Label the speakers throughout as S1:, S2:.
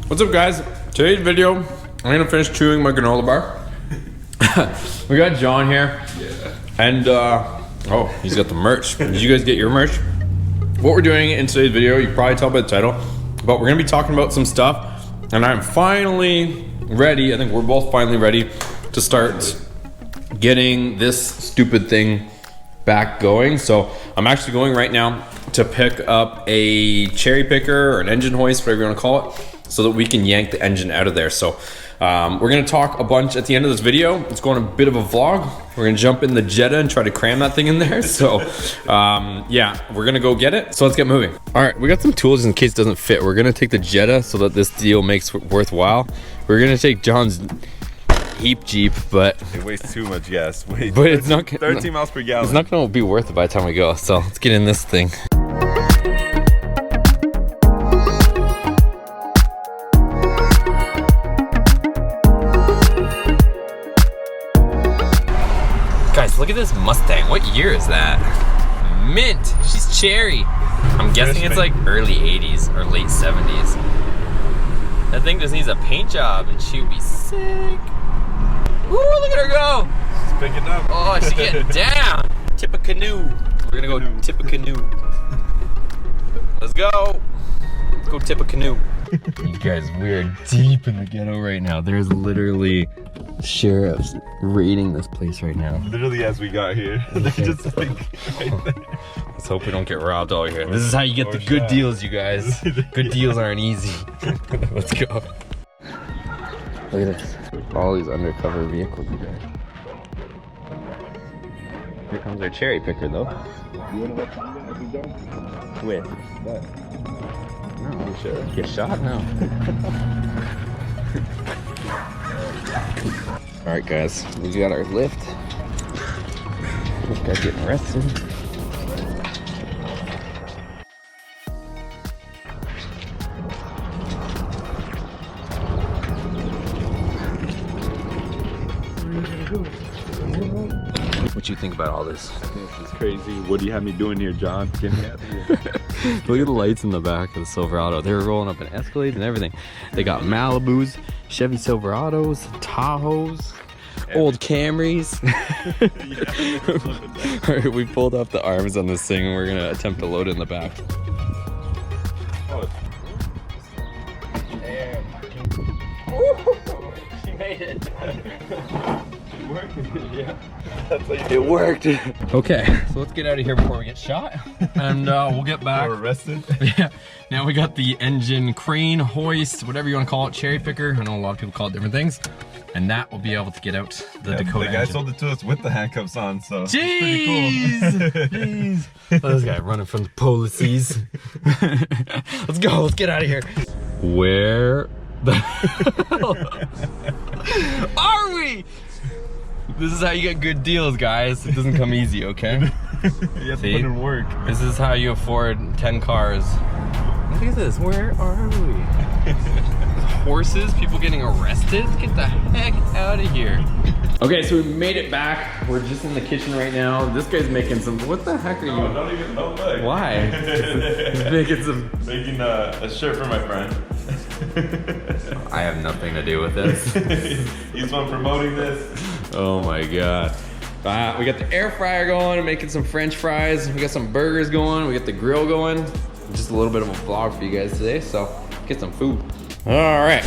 S1: What's up, guys? Today's video, I'm gonna finish chewing my granola bar. We got John here. Yeah. And oh, he's got the merch. Did you guys get your merch? What we're doing in today's video, you can probably tell by the title, but we're gonna be talking about some stuff, and I'm finally ready. I think we're both finally ready to start getting this stupid thing back going. So I'm actually going right now to pick up a cherry picker or an engine hoist, whatever you want to call it, so that we can yank the engine out of there. So we're gonna talk a bunch at the end of this video. It's going a bit of a vlog. We're gonna jump in the Jetta and try to cram that thing in there. So yeah, we're gonna go get it. So let's get moving. All right, we got some tools in case it doesn't fit. We're gonna take the Jetta so that this deal makes it worthwhile. We're gonna take John's Heap Jeep, but
S2: it wastes too much gas. Wait,
S1: but it's not
S2: 13 miles per gallon.
S1: It's not gonna be worth it by the time we go. So let's get in this thing. Guys, look at this Mustang. What year is that? Mint. She's cherry. I'm guessing it's like early 80s or late 70s. That thing just needs a paint job and she would be sick. Woo, look at her go.
S2: She's picking up.
S1: Oh, she's getting down. Tip a canoe. We're gonna go tip a canoe. Let's go. Let's go tip a canoe. You guys, we're deep in the ghetto right now. There's literally sheriffs raiding this place right now.
S2: Literally as we got here. They're just like right there.
S1: Let's hope we don't get robbed all here. This is how you get the good deals, you guys. Good deals aren't easy. Let's go. Look at this. All these undercover vehicles, you guys. Here comes our cherry picker, though. With? No, sure. Get shot? No. Alright, guys. We got our lift. This guy's getting arrested. What you think about all this?
S2: I think this is crazy. What do you have me doing here, John? Get me out of here.
S1: Look at the lights in the back of the Silverado. They were rolling up an Escalade and everything. They got Malibus, Chevy Silverados, Tahoes, old Camrys. All right, we pulled up the arms on this thing and we're gonna attempt to load it in the back.
S2: Oh,
S1: she made it.
S2: it worked. Yeah.
S1: It worked. Okay, so let's get out of here before we get shot, and we'll get back.
S2: Or arrested.
S1: Yeah. Now we got the engine crane, hoist, whatever you want to call it, cherry picker. I know a lot of people call it different things, and that will be able to get out the Dakota.
S2: The guy
S1: engine.
S2: sold it to us with the handcuffs on, so
S1: Jeez!
S2: it's pretty cool.
S1: Jeez! Look at this guy running from the policies. Let's go. Let's get out of here. Where the hell are we? This is how you get good deals, guys. It doesn't come easy, okay?
S2: You have to put in work.
S1: This is how you afford 10 cars. Look at this. Where are we? Horses, people getting arrested? Get the heck out of here. Okay, so we made it back. We're just in the kitchen right now. This guy's making some, what the heck are you?
S2: No, don't even, no way.
S1: Why? He's making some.
S2: Making a shirt for my friend.
S1: I have nothing to do with this.
S2: He's one promoting this.
S1: Oh my god. We got the air fryer going, making some French fries. We got some burgers going. We got the grill going. Just a little bit of a vlog for you guys today, so get some food. All right.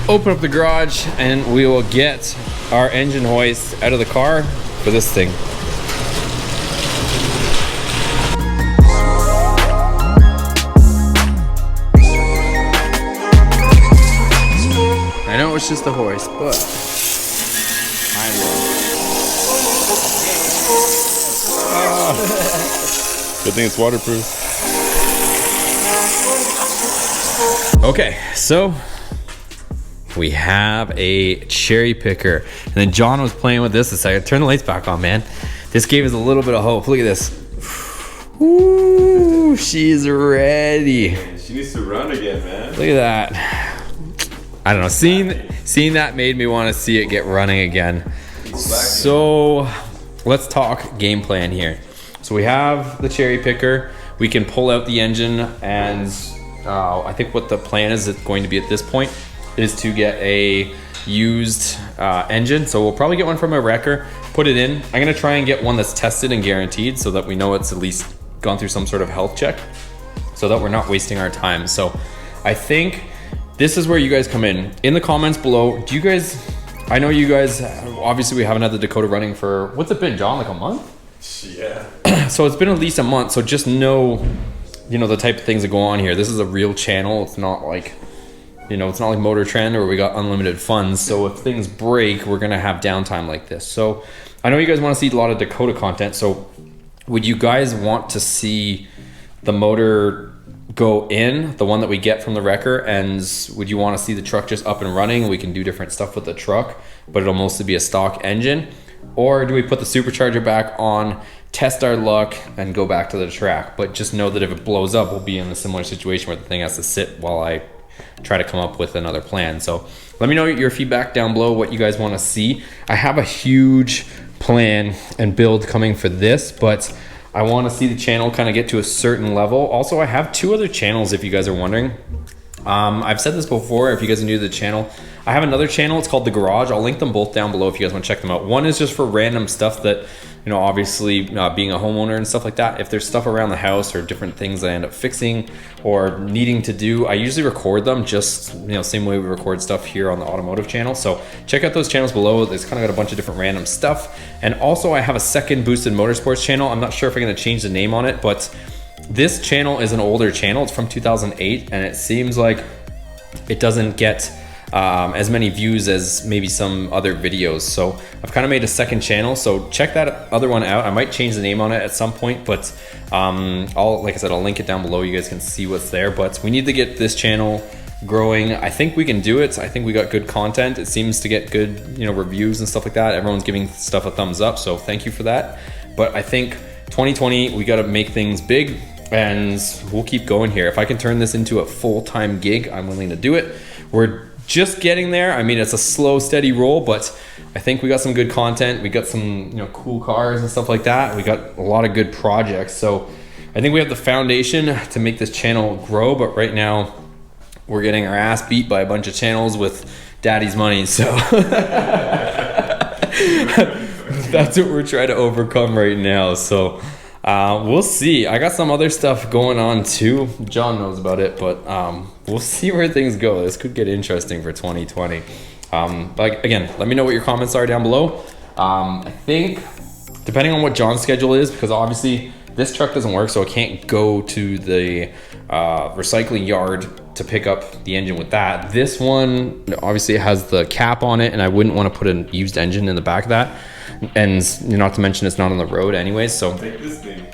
S1: Open up the garage and we will get our engine hoist out of the car for this thing. I know it's just a hoist, but I love it.
S2: Good thing it's waterproof.
S1: Okay, so we have a cherry picker. And then John was playing with this a second. Turn the lights back on, man. This gave us a little bit of hope. Look at this. Ooh, she's ready.
S2: She needs to run again, man.
S1: Look at that. I don't know. Seeing that made me want to see it get running again. So let's talk game plan here. So we have the cherry picker. We can pull out the engine and I think what the plan is going to be at this point is to get a used engine. So we'll probably get one from a wrecker, put it in. I'm gonna try and get one that's tested and guaranteed so that we know it's at least gone through some sort of health check so that we're not wasting our time. So I think this is where you guys come in. In the comments below, do you guys, I know you guys, obviously we haven't had the Dakota running for, what's it been, John, like a month?
S2: Yeah.
S1: So it's been at least a month, so just know, you know, the type of things that go on here. This is a real channel. It's not like, you know, it's not like Motor Trend where we got unlimited funds. So if things break, we're gonna have downtime like this. So I know you guys want to see a lot of Dakota content. So would you guys want to see the motor go in, the one that we get from the wrecker, and would you want to see the truck just up and running? We can do different stuff with the truck, but it'll mostly be a stock engine. Or do we put the supercharger back on, test our luck, and go back to the track? But just know that if it blows up, we'll be in a similar situation where the thing has to sit while I try to come up with another plan. So let me know your feedback down below, what you guys want to see. I have a huge plan and build coming for this, but I want to see the channel kind of get to a certain level. Also, I have 2 other channels if you guys are wondering. I've said this before, if you guys are new to the channel, I have another channel, it's called The Garage. I'll link them both down below if you guys want to check them out. One is just for random stuff that, you know, obviously being a homeowner and stuff like that, if there's stuff around the house or different things I end up fixing or needing to do, I usually record them just, you know, same way we record stuff here on the automotive channel. So check out those channels below. It's kind of got a bunch of different random stuff. And also I have a second Boosted Motorsports channel. I'm not sure if I'm going to change the name on it, but this channel is an older channel. It's from 2008, and it seems like it doesn't get as many views as maybe some other videos. So I've kind of made a second channel, so check that other one out. I might change the name on it at some point, but like I said, I'll link it down below. You guys can see what's there, but we need to get this channel growing. I think we can do it. I think we got good content. It seems to get good, you know, reviews and stuff like that. Everyone's giving stuff a thumbs up, so thank you for that. But I think 2020, we got to make things big, and we'll keep going here. If I can turn this into a full-time gig, I'm willing to do it. We're just getting there. I mean, it's a slow, steady roll, but I think we got some good content. We got some, you know, cool cars and stuff like that. We got a lot of good projects. So I think we have the foundation to make this channel grow, but right now we're getting our ass beat by a bunch of channels with daddy's money. So that's what we're trying to overcome right now. So we'll see. I got some other stuff going on too. John knows about it, but we'll see where things go. This could get interesting for 2020. But again, let me know what your comments are down below. I think depending on what John's schedule is, because obviously this truck doesn't work, so I can't go to the recycling yard to pick up the engine with that. This one, obviously it has the cap on it, and I wouldn't want to put a used engine in the back of that. And not to mention it's not on the road anyways, so
S2: Take this thing.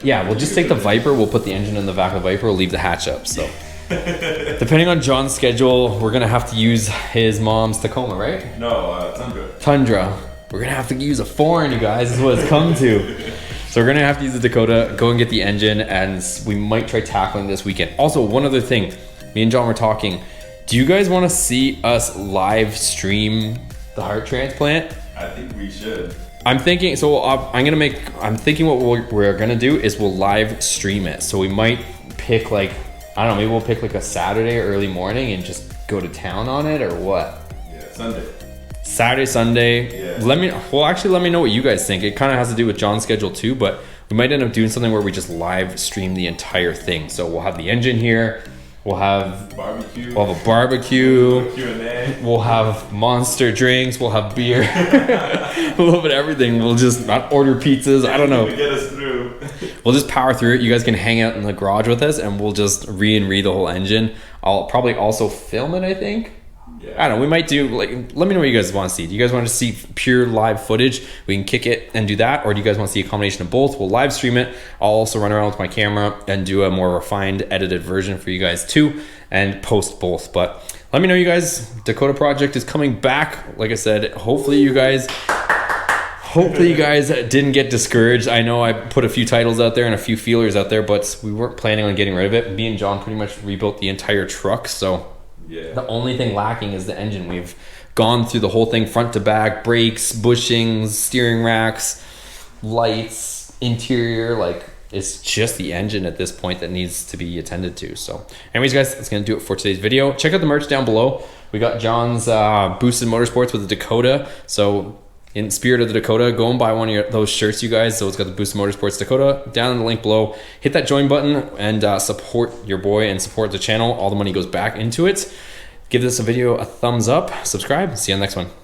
S1: yeah, we'll just take the Viper, we'll put the engine in the back of the Viper, we'll leave the hatch up. So depending on John's schedule, we're gonna have to use his mom's Tacoma, right?
S2: No, Tundra.
S1: Tundra. We're gonna have to use a foreign, you guys, is what it's come to. So we're gonna have to use the Dakota, go and get the engine, and we might try tackling this weekend. Also, one other thing, me and John were talking, do you guys wanna see us live stream the heart transplant?
S2: I think we should.
S1: I'm thinking, so I'm thinking what we're gonna do is we'll live stream it. So we might pick like, I don't know, maybe we'll pick like a Saturday early morning and just go to town on it, or what?
S2: Yeah, Sunday.
S1: Saturday, Sunday.
S2: Yeah.
S1: Let me know what you guys think. It kind of has to do with John's schedule too, but we might end up doing something where we just live stream the entire thing. So we'll have the engine here. We'll have
S2: barbecue.
S1: We'll have a barbecue.
S2: Q&A.
S1: We'll have monster drinks. We'll have beer. A little bit of everything. We'll just not order pizzas. I don't know.
S2: To get us through.
S1: We'll just power through it. You guys can hang out in the garage with us, and we'll just re the whole engine. I'll probably also film it, I think.
S2: Yeah.
S1: I don't know. We might do, like, let me know what you guys want to see. Do you guys want to see pure live footage? We can kick it and do that. Or do you guys want to see a combination of both? We'll live stream it. I'll also run around with my camera and do a more refined, edited version for you guys too, and post both. But let me know, you guys. Dakota project is coming back. Like I said, hopefully you guys didn't get discouraged. I know I put a few titles out there and a few feelers out there, but we weren't planning on getting rid of it. Me and John pretty much rebuilt the entire truck, so
S2: yeah.
S1: The only thing lacking is the engine. We've gone through the whole thing front to back, brakes, bushings, steering racks, lights, interior, like It's just the engine at this point that needs to be attended to. So anyways, guys, that's going to do it for today's video. Check out the merch down below. We got John's Boosted Motorsports with the Dakota. So in spirit of the Dakota, go and buy one of those shirts, you guys. So it's got the Boosted Motorsports Dakota down in the link below. Hit that join button and support your boy and support the channel. All the money goes back into it. Give this video a thumbs up, subscribe, see you on the next one.